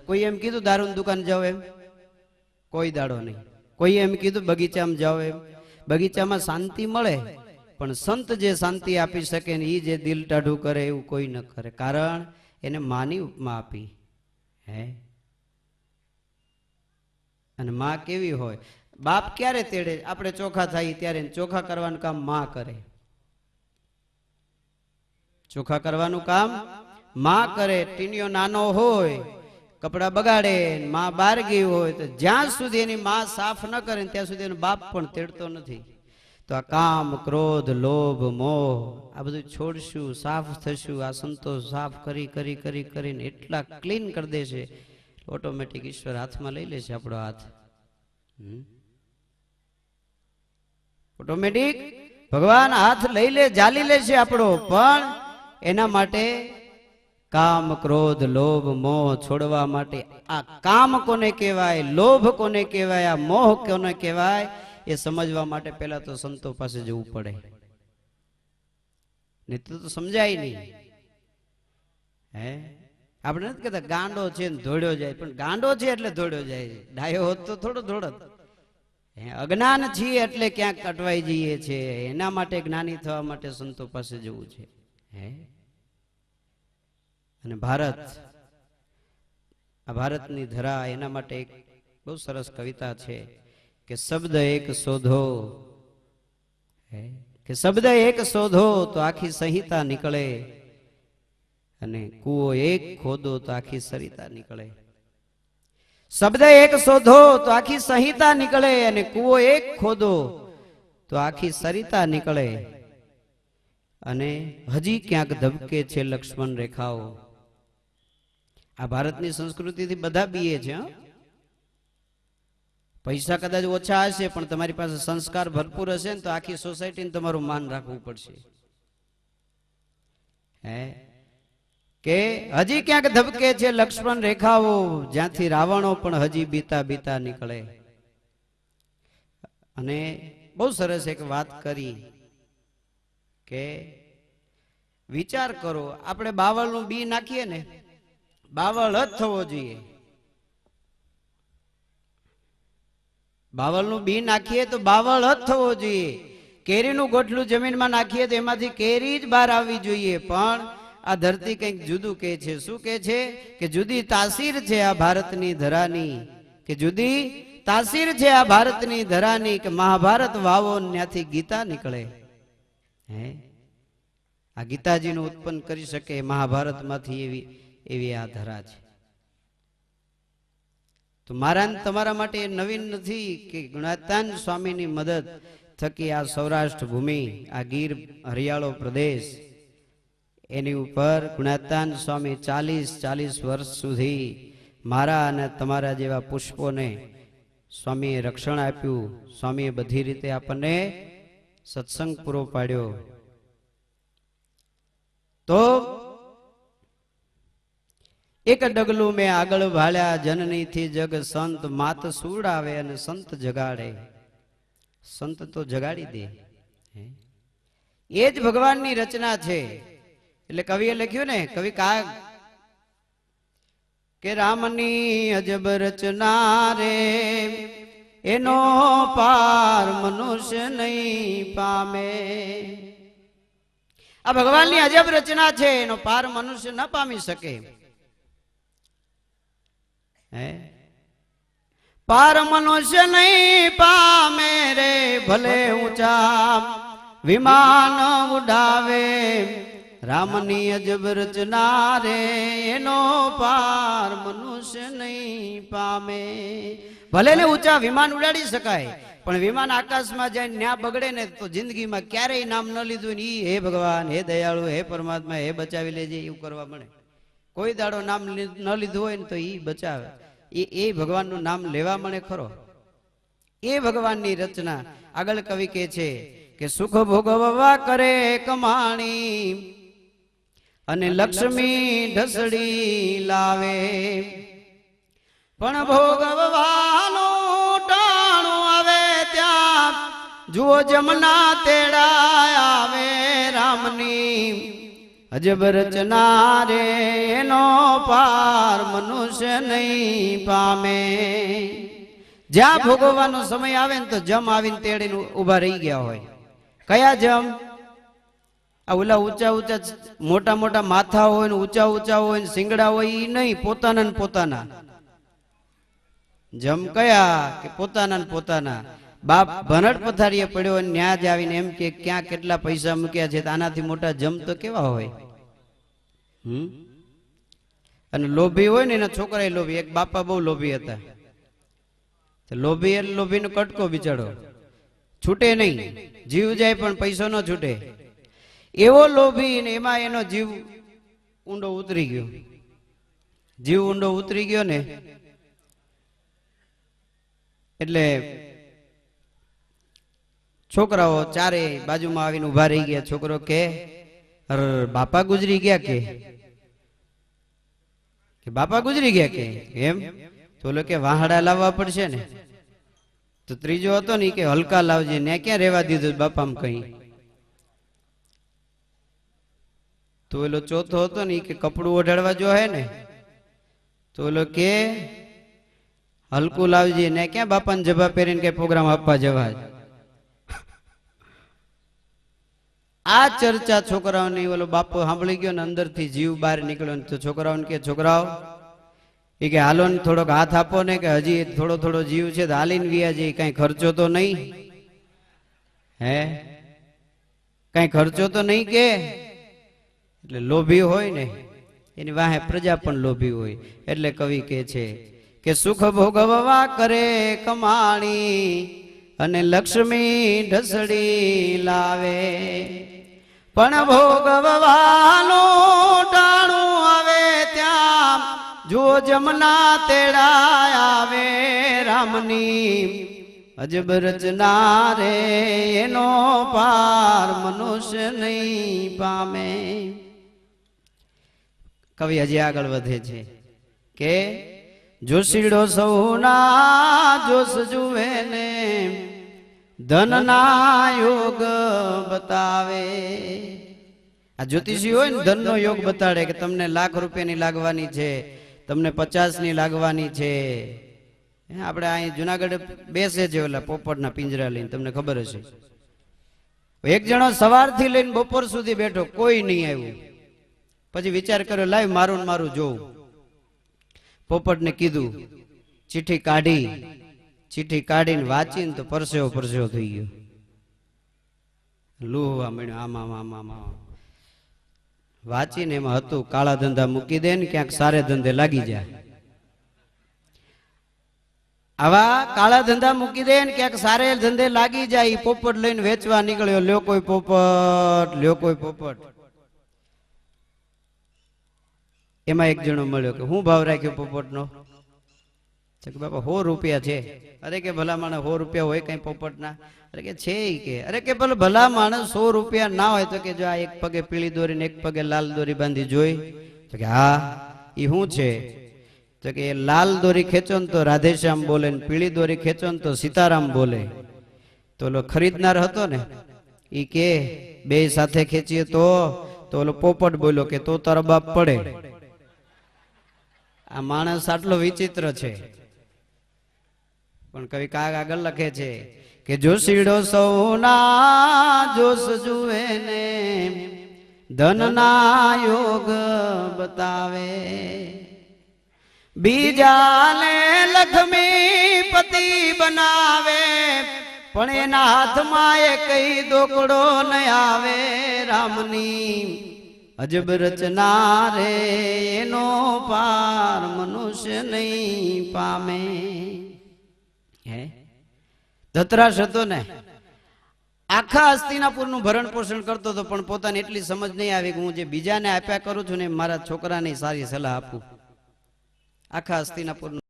કોઈ એમ કીધું દારૂની દુકાન જાઓ એમ કોઈ દાડો નહીં. કોઈ એમ કીધું બગીચામાં જાઓ એમ, બગીચામાં શાંતિ મળે પણ સંત જે શાંતિ આપી શકે ને એ જે દિલ ટાઢું કરે એવું કોઈ ન કરે. કારણ એને માની ઉપમા આપી. હે અને માં કેવી હોય? બાપ ક્યારે તેડે? આપણે ચોખા થાય ત્યારે ચોખા કરવાનું કામ માં કરે. ચોખા કરવાનું કામ માં કરે. ટીનિયો નાનો હોય, કપડા બગાડે, માં બહાર ગઈ હોય તો જ્યાં સુધી એની માં સાફ ન કરે ત્યાં સુધી એનો બાપ પણ તેડતો નથી. તો આ કામ, ક્રોધ, લોભ, મોહ આ બધું છોડશું, સાફ થશું. આ સંતોષ સાફ કરી કરી કરી કરીને એટલા ક્લીન કરી દેશે, ઓટોમેટિક ઈશ્વર હાથમાં લઈ લેશે આપણો હાથ. ઓટોમેટિક ભગવાન હાથ લઈ લે, જાલી લેશે આપણો. પણ એના માટે કામ, ક્રોધ, લોભ, મોહ છોડવા માટે આ કામ કોને કહેવાય, લોભ કોને કહેવાય, આ મોહ કોને કહેવાય એ સમજવા માટે પહેલા તો સંતો પાસે જવું પડે. નહીં તો સમજાય નહીં. હે આપણે નથી કહેતા ગાંડો છે ને દોડ્યો જાય, પણ ગાંડો છે એટલે દોડ્યો જાય. ડાયો હોત તો થોડો દોડત. અજ્ઞાન છીએ એટલે ક્યાંક અટવાઈ જઈએ છે. એના માટે જ્ઞાની થવા માટે સંતો પાસે જવું છે. હે અને ભારત, આ ભારતની ધરા, એના માટે એક બહુ સરસ કવિતા છે કે શબ્દ એક શોધો, કે શબ્દ એક શોધો તો આખી સંહિતા નીકળે, અને કૂવો એક ખોદો તો આખી સરિતા નીકળે. શબ્દ એક શોધો તો આખી સંહિતા નીકળે, અને કૂવો એક ખોદો તો આખી સરિતા નીકળે. અને હજી ક્યાંક ધબકે છે લક્ષ્મણ રેખાઓ. આ ભારતની સંસ્કૃતિથી બધા બીએ છે. પૈસા કદાચ ઓછા હશે પણ તમારી પાસે સંસ્કાર ભરપૂર હશે ને તો આખી સોસાયટીને તમારું માન રાખવું પડશે. હે કે હજી ક્યાંક ધબકે છે લક્ષ્મણ રેખાઓ, જ્યાંથી રાવણો પણ હજી બીતા બીતા નીકળે. અને બહુ સરસ એક વાત કરી કે વિચાર કરો, આપણે બાવળનું બી નાખીએ ને, બાવળ જ થવો જોઈએ. બાવળનું બી નાખીએ તો બાવળ જ થવો જોઈએ. કેરીનું ગોઠલું જમીનમાં નાખીએ તો એમાંથી કેરી જ બહાર આવવી જોઈએ. પણ આ ધરતી કંઈક જુદું કહે છે. શું કહે છે? કે જુદી તાસીર છે આ ભારતની ધરાની, કે જુદી તાસીર છે આ ભારતની ધરાની, કે મહાભારત વાવો ત્યાંથી ગીતા નીકળે. હે આ ગીતાજીનું ઉત્પન્ન કરી શકે મહાભારતમાંથી એવી આ ધરા છે. તો મારા તમારા માટે નવીન નથી કે ગુણાતાન સ્વામીની મદદ થકી આ સૌરાષ્ટ્ર ભૂમિ, આ ગીર હરિયાળો પ્રદેશ, એની ઉપર ગુણાતાન સ્વામી 40 વર્ષ સુધી મારા અને તમારા જેવા પુષ્પોને સ્વામીએ રક્ષણ આપ્યું. સ્વામીએ બધી રીતે આપણને સત્સંગ પૂરો પાડ્યો. તો એક ડગલું મેં આગળ ભાળ્યા, જનનીથી જગ સંત, માત સુવડાવે અને સંત જગાડે. સંત તો જગાડી દે. એ જ ભગવાનની રચના છે. એટલે કવિએ લખ્યું ને, કવિ કાગ કે રામની અજબ રચના રે, એનો પાર મનુષ્ય નહીં પામે. આ ભગવાનની અજબ રચના છે, એનો પાર મનુષ્ય ન પામી શકે. હે પાર મનુષ્ય નહીં પામે રે, ભલે ઊંચા વિમાન ઉડાવે. રામની અજબ રચના રે, એનો પાર મનુષ્ય નહીં પામે. ભલે ને ઊંચા વિમાન ઉડાડી શકાય, પણ વિમાન આકાશમાં જાય ન્યા બગડે ને તો જિંદગીમાં ક્યારેય નામ ન લીધું ને હે ભગવાન, હે દયાળુ, હે પરમાત્મા, હે બચાવી લેજે એવું કરવા મળે. કોઈ દાડો નામ ન લીધું હોય ને તો ઈ બચાવે, એ ભગવાનનું નામ લેવા મળે ખરો. એ ભગવાનની રચના. આગળ કવિ કહે છે કે સુખ ભોગવવા કરે કમાણી, અને લક્ષ્મી ઢસડી લાવે. પણ ભોગવવાનું ટાણું આવે ત્યાં જુઓ જમના તેડા આવે. રામની અજબ રચના રે એનો પાર મનુષ્ય નહીં પામે. જ્યાં ભોગવવાનો સમય આવે ને તો જમ આવીને તેડીને ઉભા રહી ગયા હોય. કયા જમ? આ ઓલા ઊંચા ઊંચા મોટા મોટા માથા હોય ને ઊંચા ઊંચા હોય ને શિંગડા હોય એ નહીં, પોતાના ને પોતાના જમ. કયા? કે પોતાના ને પોતાના. બાપ ભનડ પથારીએ પડ્યો અને ન્યા જ આવીને એમ કે ક્યાં કેટલા પૈસા મૂક્યા છે. આનાથી મોટા જમ તો કેવા હોય? અને લોભી હોય ને એના છોકરા લોભી. એક બાપા બહુ લોભી હતા. લોભી એટલે લોભી નો કટકો બિચારો છૂટે નહીં, જીવ જાય પણ પૈસો ન છૂટે. એવો લોભી ને એમાં એનો જીવ ઊંડો ઉતરી ગયો. જીવ ઊંડો ઉતરી ગયો ને એટલે છોકરાઓ ચારે બાજુમાં આવીને ઉભા રહી ગયા. છોકરો કે બાપા ગુજરી ગયા કે બાપા ગુજરી ગયા કે એમ? તો કે વાહડા લાવવા પડશે ને. તો ત્રીજો હતો ને કે હલકા લાવજે. ને ક્યાં રેવા દીધું બાપામ કઈ. તો એલો ચોથો હતો ને કે કપડું ઓઢાડવા જો હે ને. તો એલો કે હલકું લાવજે. ને ક્યાં બાપાને જભા પહેરીને કઈ પ્રોગ્રામ આપવા જવા. આ ચર્ચા છોકરાઓની ઓલો બાપો સાંભળી ગયો ને અંદરથી જીવ બહાર નીકળ્યો. તો છોકરાઓને કે છોકરાઓ એ કે હાલો ને થોડોક હાથ આપો ને, કે હજી થોડો થોડો જીવ છે તો હાલીને વ્યા જઈએ. કઈ ખર્ચો તો નહીં? હે કઈ ખર્ચો તો નહીં કે? એટલે લોભી હોય ને એની વાહે પ્રજા પણ લોભી હોય. એટલે કવિ કે છે કે સુખ ભોગવવા કરે કમાણી અને લક્ષ્મી ઢસડી લાવે, પણ ભોગવવાનું ટાણું આવે ત્યાં જો જમના તેડા આવે. રામની અજબ રચના રે એનો પાર મનુષ્ય નહીં પામે. કવિ હજી આગળ વધે છે કે જોશીડો સૌના જોશ જુએ ને ધનના યોગ બતાવે. આ જ્યોતિષી હોય ને ધનનો યોગ બતાડે કે તમને ₹1,00,000 લાગવાની છે, તમને 50 લાગવાની છે. આપણે અહીં જુનાગઢ બેસે છે ઓલા પોપટના પિંજરા લઈને, તમને ખબર હશે. એક જણો સવારથી લઈને બપોર સુધી બેઠો, કોઈ નહીં આવ્યું. પછી વિચાર કર્યો લાવ મારું મારું જોઉં. પોપટને કીધું, ચિઠ્ઠી કાઢી. ચિઠ્ઠી કાઢીને વાંચીને તો પરસેવો પરસેવો થઈ ગયો. લુહવા મળ્યો આમાં આમાં. વાંચીને એમાં હતું કાળા ધંધા મૂકી દે ને ક્યાંક સારે ધંધે લાગી જાય. આવા કાળા ધંધા મૂકી દે ને ક્યાંક સારે ધંધે લાગી જાય. પોપટ લઈને વેચવા નીકળ્યો. લ્યો કોઈ પોપટ, લ્યો કોઈ પોપટ. એમાં એક જણો મળ્યો કે હું ભાવ રાખ્યો પોપટ નો? કે બાપા ₹100 છે. અરે કે ભલા માણસ ₹100 હોય કઈ પોપટ ના? અરે કે છે કે. અરે કે ભલા માણસ ₹100 ના હોય તો કે જો આ એક પગે પીળી દોરી ને એક પગે લાલ દોરી બાંધી જોઈ. તો કે હા એ શું છે? તો કે લાલ દોરી ખેંચો ને તો રાધેશ્યામ બોલે ને પીળી દોરી ખેંચો ને તો સીતારામ બોલે. તો ઓલો ખરીદનાર હતો ને ઈ કે બે સાથે ખેંચીએ તો ઓલો પોપટ બોલ્યો કે તો તારો બાપ પડે. આ માણસ આટલો વિચિત્ર છે. પણ કવિ કાગ આગળ લખે છે કે જોશીડો સૌના જોશ જુએ ને ધનના યોગ બતાવે. બીજાને લક્ષ્મી પતિ બનાવે પણ એના હાથમાં એ કઈ દોકડો ન આવે. રામની અજબ રચના રે એનો પાર મનુષ્ય નહીં પામે. હે ધતરાશ હતો ને, આખા હસ્તિનાપુરનું ભરણ પોષણ કરતો હતો, પણ પોતાને એટલી સમજ નહીં આવી કે હું જે બીજાને આપ્યા કરું છું ને મારા છોકરાને સારી સલાહ આપું. આખા હસ્તિનાપુરનું